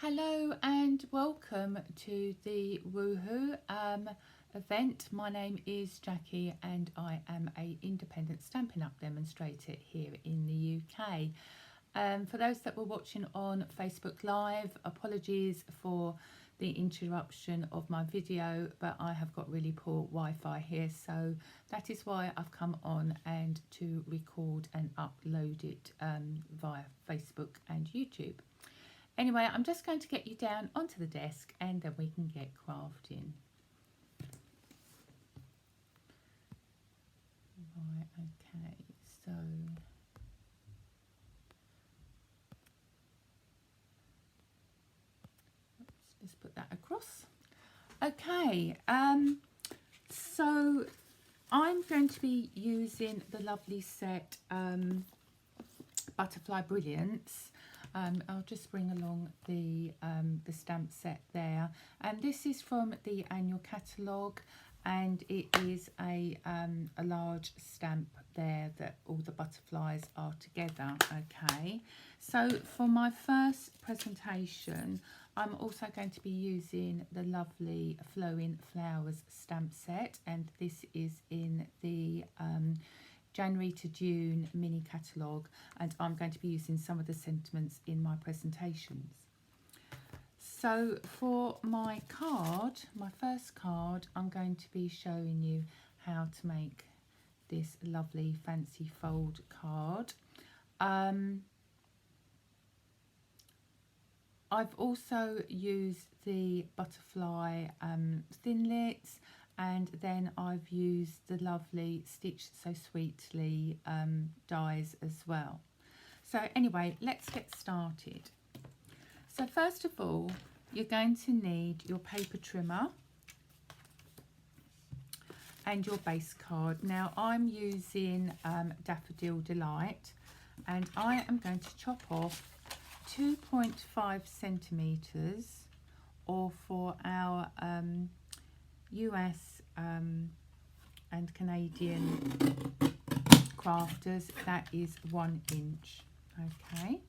Hello and welcome to the Woohoo event. My name is Jackie and I am an independent Stampin' Up demonstrator here in the UK. For those that were watching on Facebook Live, apologies for the interruption of my video, but I have got really poor Wi-Fi here, so that is why I've come on and to record and upload it via Facebook and YouTube. Anyway, I'm just going to get you down onto the desk and then we can get crafting. Right, okay, so let's just put that across. Okay, so I'm going to be using the lovely set Butterfly Brilliance. I'll just bring along the stamp set there, and this is from the annual catalogue, and it is a large stamp there that all the butterflies are together. Okay, so for my first presentation I'm also going to be using the lovely Flowing Flowers stamp set, and this is in the January to June mini catalogue, and I'm going to be using some of the sentiments in my presentations. So for my card, my first card, I'm going to be showing you how to make this lovely fancy fold card. I've also used the butterfly thinlits, and then I've used the lovely Stitch So Sweetly dies as well. So anyway, let's get started. So first of all, you're going to need your paper trimmer and your base card. Now I'm using Daffodil Delight, and I am going to chop off 2.5 centimetres, or for our US and Canadian crafters, that is 1 inch. Okay,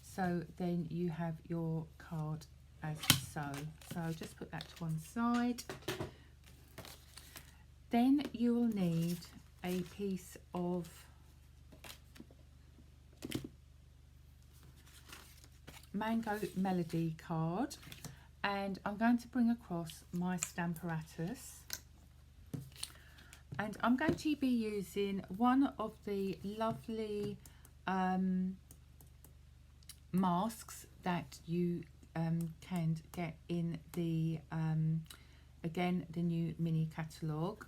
so then you have your card as so. So just put that to one side. Then you will need a piece of Mango Melody card, and I'm going to bring across my Stamparatus, and I'm going to be using one of the lovely masks that you can get in the again the new mini catalogue,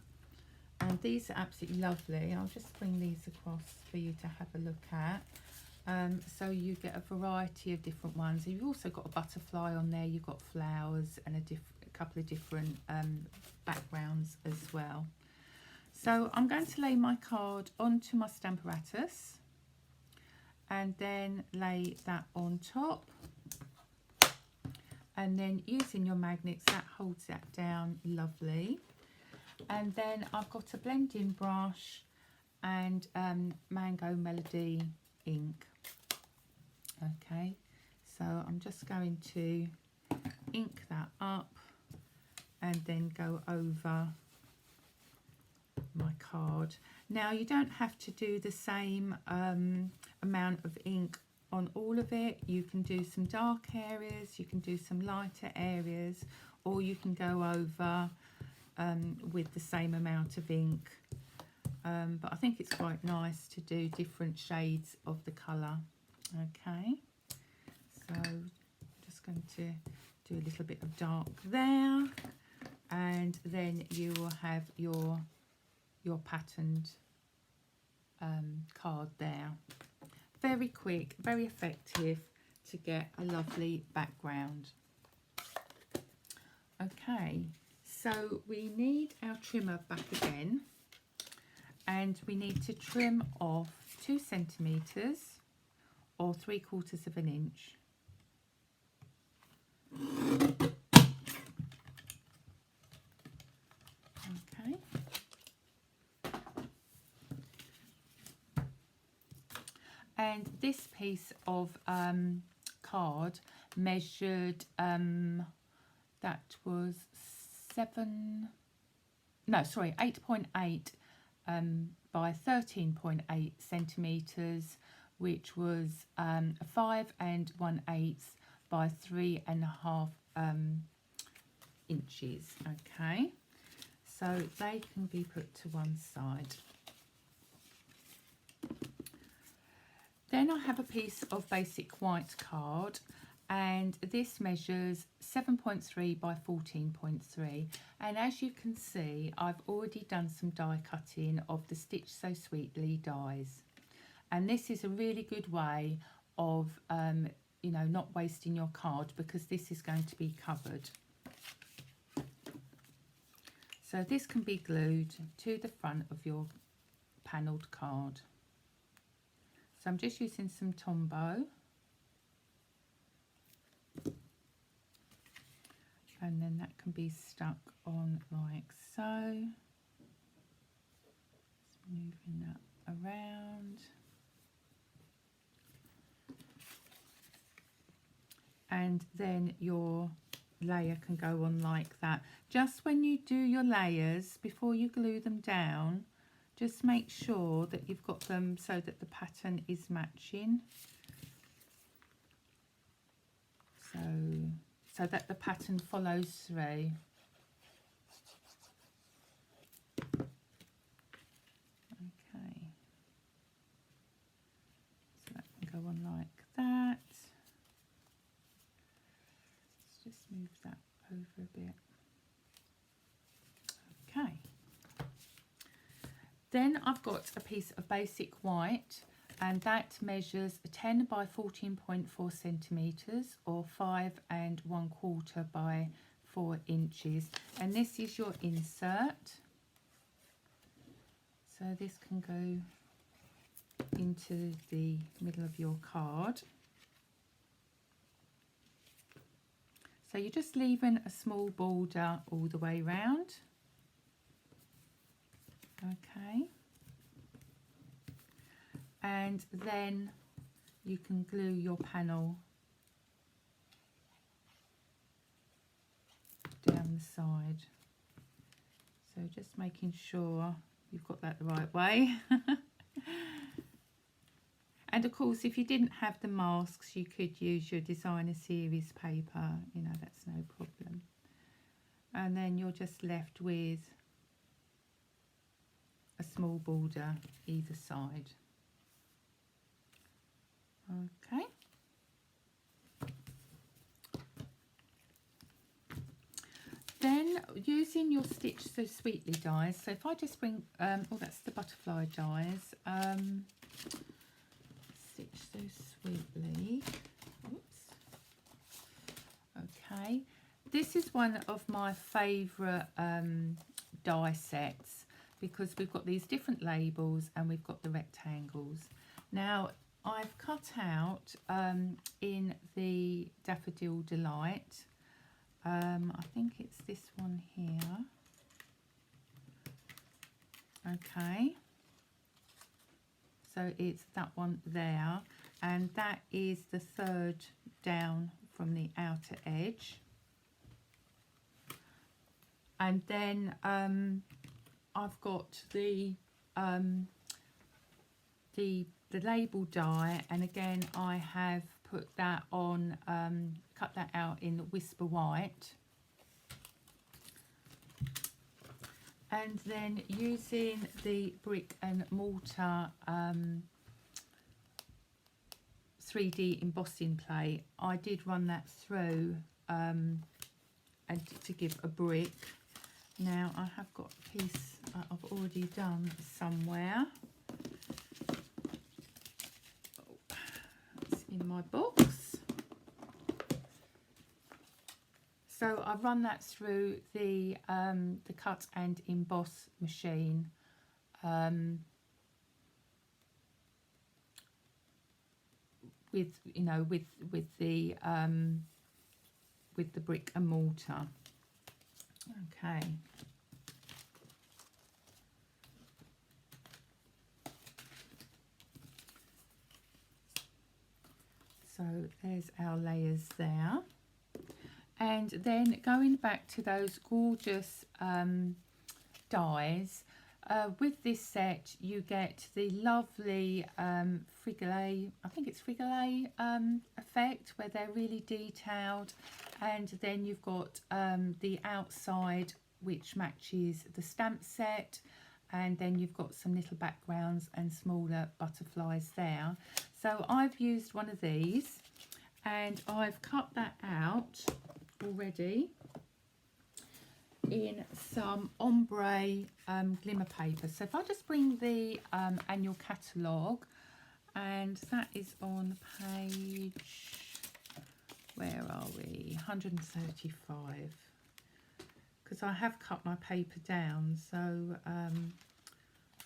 and these are absolutely lovely. I'll just bring these across for you to have a look at. So you get a variety of different ones. You've also got a butterfly on there, you've got flowers and a couple of different backgrounds as well. So I'm going to lay my card onto my Stamparatus and then lay that on top, and then using your magnets, that holds that down lovely. And then I've got a blending brush and Mango Melody ink. Okay, so I'm just going to ink that up and then go over my card. Now you don't have to do the same amount of ink on all of it. You can do some dark areas, you can do some lighter areas, or you can go over with the same amount of ink. But I think it's quite nice to do different shades of the colour. Okay, so I'm just going to do a little bit of dark there, and then you will have your patterned card there. Very quick, very effective to get a lovely background. Okay, so we need our trimmer back again, and we need to trim off 2 centimetres or 3/4 of an inch. Okay. And this piece of card measured, that was 8.8 by 13.8 centimetres, which was 5 1/8 by 3.5 inches. Okay, so they can be put to one side. Then I have a piece of basic white card, and this measures 7.3 by 14.3, and as you can see, I've already done some die cutting of the Stitch So Sweetly dies, and this is a really good way of you know, not wasting your card, because this is going to be covered. So this can be glued to the front of your panelled card. So I'm just using some Tombow, and then that can be stuck on like so. Just moving that around. And then your layer can go on like that. Just when you do your layers, before you glue them down, just make sure that you've got them so that the pattern is matching. So that the pattern follows through. Okay. So that can go on like that. Let's just move that over a bit. Okay. Then I've got a piece of basic white, and that measures 10 by 14.4 centimetres, or 5 1/4 by 4 inches. And this is your insert. So this can go into the middle of your card. So you're just leaving a small border all the way round. Okay. And then you can glue your panel down the side. So just making sure you've got that the right way. And of course, if you didn't have the masks, you could use your designer series paper, you know, that's no problem. And then you're just left with a small border either side. Okay. Then using your Stitch So Sweetly dies, so if I just bring, oh, that's the butterfly dies, Stitch So Sweetly, oops, okay, this is one of my favourite die sets, because we've got these different labels and we've got the rectangles. Now I've cut out in the Daffodil Delight, I think it's this one here, okay, so it's that one there, and that is the third down from the outer edge. And then I've got the label die, and again I have put that on, cut that out in Whisper White. And then using the brick and mortar 3D embossing plate, I did run that through and to give a brick. Now I have got a piece I've already done somewhere. It's in my box. So I've run that through the cut and emboss machine. With the brick and mortar. Okay. So there's our layers there. And then going back to those gorgeous dies, with this set you get the lovely frigole, I think it's frigole effect, where they're really detailed, and then you've got the outside which matches the stamp set, and then you've got some little backgrounds and smaller butterflies there. So I've used one of these and I've cut that out already in some ombre glimmer paper. So if I just bring the annual catalogue, and that is on page, where are we, 135, because I have cut my paper down, so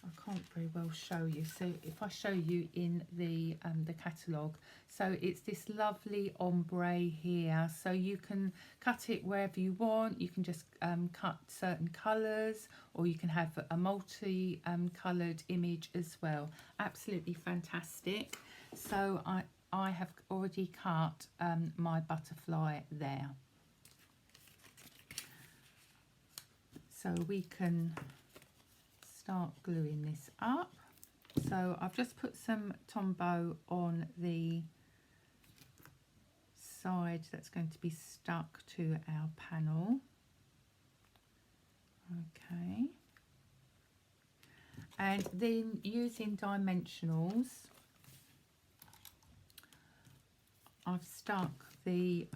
I can't very well show you. So if I show you in the catalogue, so it's this lovely ombre here, so you can cut it wherever you want. You can just cut certain colours, or you can have a multi coloured image as well. Absolutely fantastic. So I have already cut my butterfly there, so we can start gluing this up. So I've just put some Tombow on the side that's going to be stuck to our panel. Okay, and then using dimensionals, I've stuck the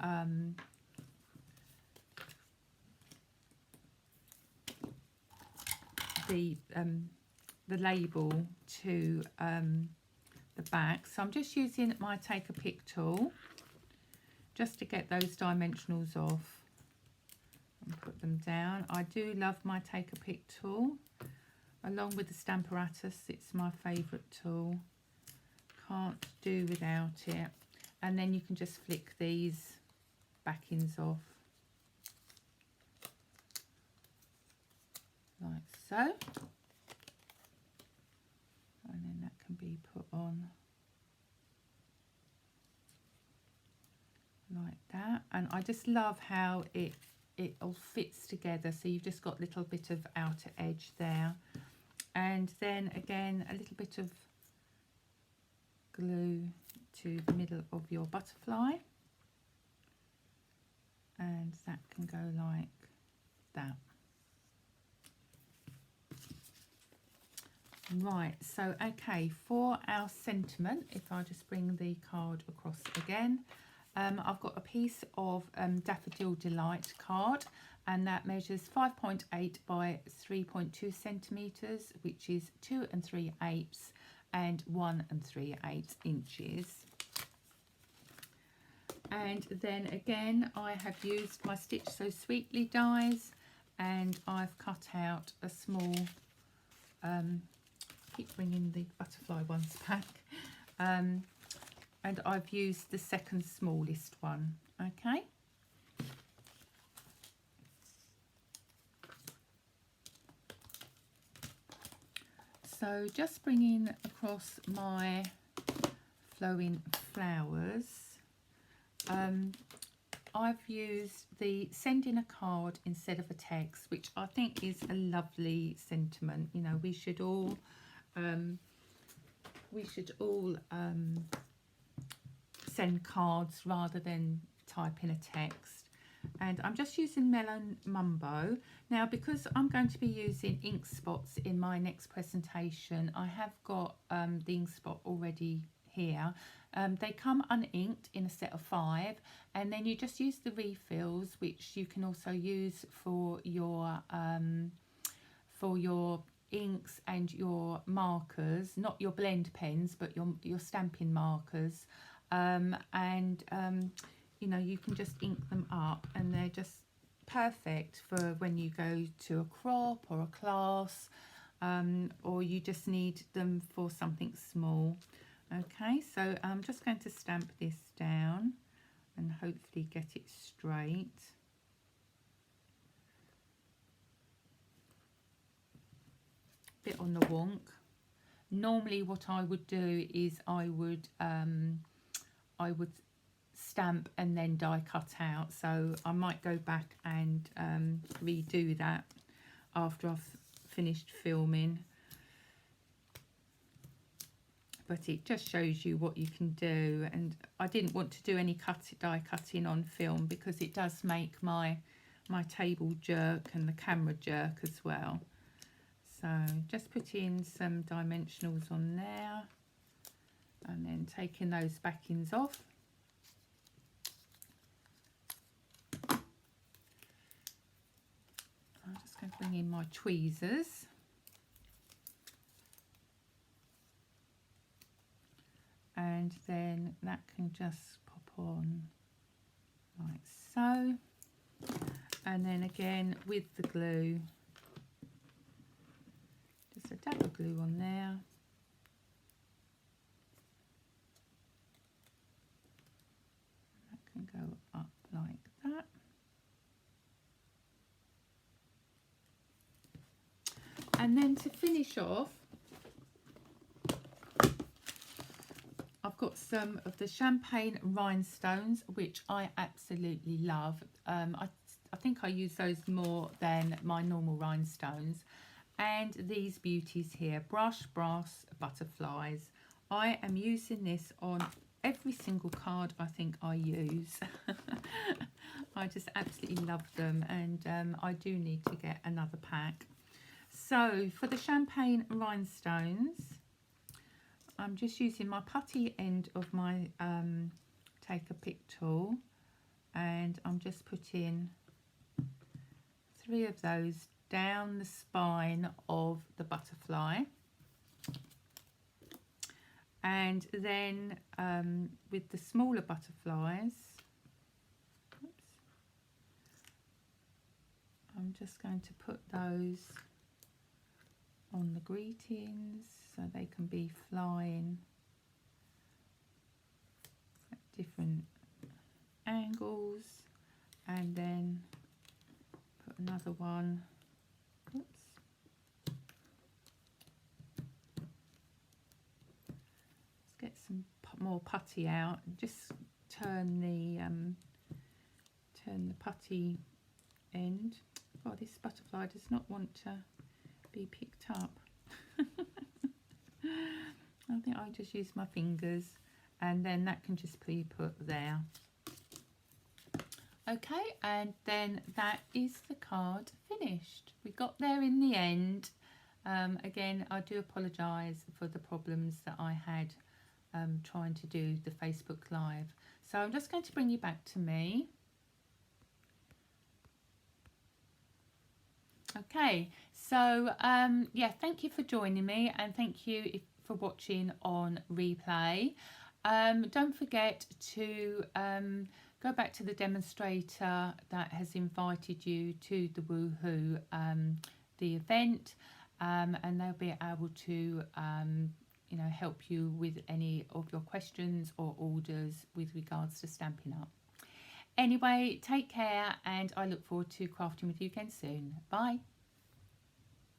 label to the back. So I'm just using my take a pick tool just to get those dimensionals off and put them down. I do love my take a pick tool, along with the Stamparatus. It's my favourite tool, can't do without it. And then you can just flick these backings off like so, and then that can be put on like that. And I just love how it all fits together, so you've just got a little bit of outer edge there, and then again a little bit of glue to the middle of your butterfly, and that can go like that. Right, so okay, for our sentiment, if I just bring the card across again, I've got a piece of Daffodil Delight card, and that measures 5.8 by 3.2 centimetres, which is 2 3/8 and 1 3/8 inches. And then again, I have used my Stitch So Sweetly dies, and I've cut out a small, keep bringing the butterfly ones back, and I've used the second smallest one. Okay, so just bringing across my flowing flowers, I've used the send in a card instead of a text, which I think is a lovely sentiment. You know, we should all send cards rather than type in a text. And I'm just using Melon Mumbo. Now, because I'm going to be using ink spots in my next presentation, I have got the ink spot already here. They come uninked in a set of 5, and then you just use the refills, which you can also use for your inks and your markers, not your blend pens, but your stamping markers, you know, you can just ink them up, and they're just perfect for when you go to a crop or a class, or you just need them for something small. Okay, so I'm just going to stamp this down and hopefully get it straight. Bit on the wonk. Normally what I would do is I would I would stamp and then die cut out, so I might go back and redo that after I've finished filming. But it just shows you what you can do, and I didn't want to do any die cutting on film because it does make my table jerk and the camera jerk as well. So just put in some dimensionals on there and then taking those backings off. I'm just going to bring in my tweezers. And then that can just pop on like so. And then again with the glue, just a dab of glue on there. That can go up like that. And then to finish off, I've got some of the champagne rhinestones, which I absolutely love. I think I use those more than my normal rhinestones. And these beauties here, brush, brass, butterflies. I am using this on every single card I think I use. I just absolutely love them, and I do need to get another pack. So for the champagne rhinestones, I'm just using my putty end of my take a pick tool, and I'm just putting 3 of those down the spine of the butterfly. And then with the smaller butterflies, oops, I'm just going to put those on the greetings so they can be flying at different angles, and then put another one. Oops. Let's get some more putty out and just turn the putty end. Oh, this butterfly does not want to be picked up. I think I'll just use my fingers, and then that can just be put there. Okay, and then that is the card finished. We got there in the end. Again, I do apologise for the problems that I had trying to do the Facebook Live. So I'm just going to bring you back to me. Okay, so yeah, thank you for joining me, and thank you for watching on replay. Don't forget to go back to the demonstrator that has invited you to the Woohoo the event, and they'll be able to you know, help you with any of your questions or orders with regards to Stampin' Up. Anyway, take care, and I look forward to crafting with you again soon. Bye.